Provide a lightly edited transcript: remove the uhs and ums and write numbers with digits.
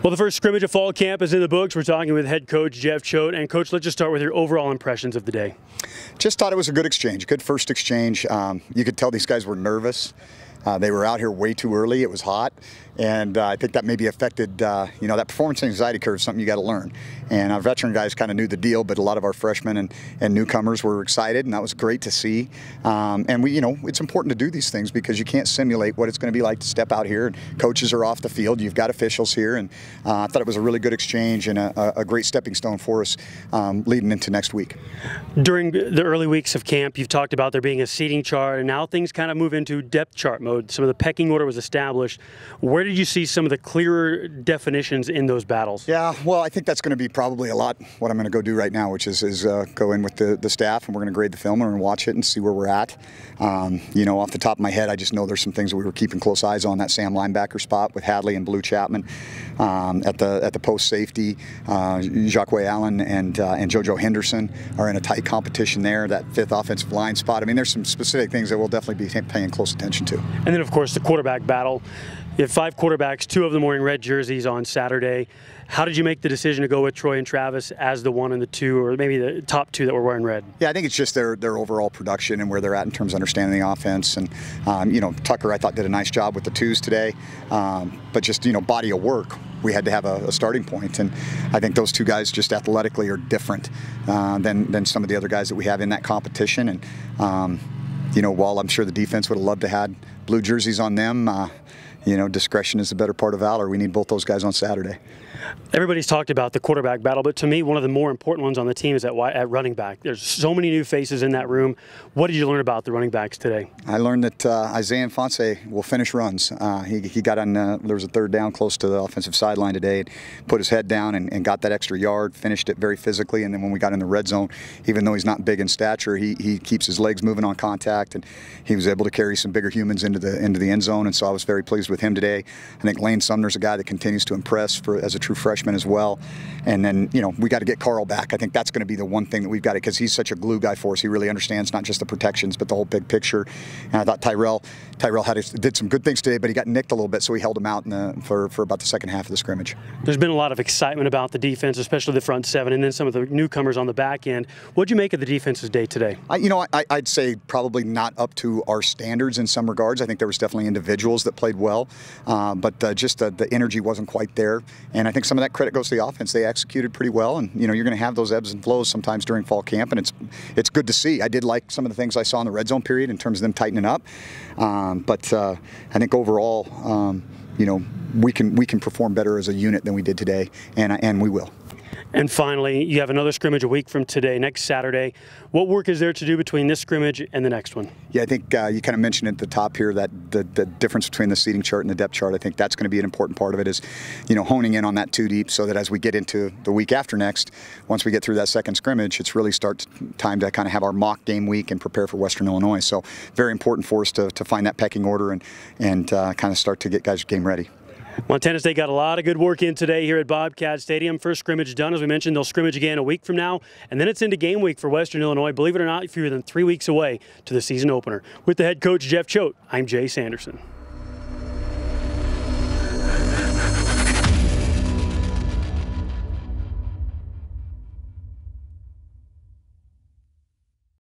Well, the first scrimmage of fall camp is in the books. We're talking with head coach Jeff Choate. And coach, let's just start with your overall impressions of the day. Just thought it was a good exchange, good first exchange. You could tell these guys were nervous. They were out here way too early. It was hot, and I think that maybe affected, that performance anxiety curve is something you got to learn. And our veteran guys kind of knew the deal, but a lot of our freshmen and newcomers were excited, and that was great to see. And it's important to do these things because you can't simulate what it's going to be like to step out here. And coaches are off the field. You've got officials here, and I thought it was a really good exchange and a great stepping stone for us leading into next week. During the early weeks of camp, you've talked about there being a seating chart, and now things kind of move into depth chart mode. Some of the pecking order was established. Where did you see some of the clearer definitions in those battles? Yeah, well, I think that's going to be probably a lot what I'm going to go do right now, which is go in with the staff, and we're going to grade the film and watch it and see where we're at. Off the top of my head, I just know there's some things that we were keeping close eyes on. That Sam linebacker spot with Hadley and Blue Chapman at the post safety. Jacques Allen and JoJo Henderson are in a tight competition there. That fifth offensive line spot. I mean, there's some specific things that we'll definitely be paying close attention to. And then, of course, the quarterback battle. You have 5 quarterbacks, 2 of them wearing red jerseys on Saturday. How did you make the decision to go with Troy and Travis as the 1 and the 2, or maybe the top 2 that were wearing red? Yeah, I think it's just their overall production and where they're at in terms of understanding the offense. And, Tucker, I thought, did a nice job with the 2s today. But just, body of work, we had to have a starting point. And I think those 2 guys just athletically are different than some of the other guys that we have in that competition. And, while I'm sure the defense would have loved to have blue jerseys on them, discretion is the better part of valor. We need both those guys on Saturday. Everybody's talked about the quarterback battle, but to me, one of the more important ones on the team is at running back. There's so many new faces in that room. What did you learn about the running backs today? I learned that Isaiah Fonse will finish runs. He got on, there was a third down close to the offensive sideline today, put his head down and got that extra yard, finished it very physically, and then when we got in the red zone, even though he's not big in stature, he keeps his legs moving on contact, and he was able to carry some bigger humans into the end zone, and so I was very pleased with him today. I think Lane Sumner's a guy that continues to impress as a true freshman as well. And then, we got to get Carl back. I think that's going to be the one thing that we've got to, because he's such a glue guy for us. He really understands not just the protections, but the whole big picture. And I thought Tyrell did some good things today, but he got nicked a little bit, so we held him out for about the second half of the scrimmage. There's been a lot of excitement about the defense, especially the front 7, and then some of the newcomers on the back end. What did you make of the defense's day today? I'd say probably not up to our standards in some regards. I think there was definitely individuals that played well, but just the energy wasn't quite there. And I think some of that credit goes to the offense. They executed pretty well, and you're going to have those ebbs and flows sometimes during fall camp, and it's good to see. I did like some of the things I saw in the red zone period in terms of them tightening up, but I think overall, we can perform better as a unit than we did today, and we will. And finally, you have another scrimmage a week from today, next Saturday. What work is there to do between this scrimmage and the next one? Yeah, I think you kind of mentioned at the top here that the difference between the seating chart and the depth chart, I think that's going to be an important part of it is, honing in on that 2 deep so that as we get into the week after next, once we get through that second scrimmage, it's really time to kind of have our mock game week and prepare for Western Illinois. So very important for us to find that pecking order and kind of start to get guys game ready. Montana State got a lot of good work in today here at Bobcat Stadium. First scrimmage done, as we mentioned. They'll scrimmage again a week from now, and then it's into game week for Western Illinois. Believe it or not, fewer than 3 weeks away to the season opener. With the head coach, Jeff Choate, I'm Jay Sanderson.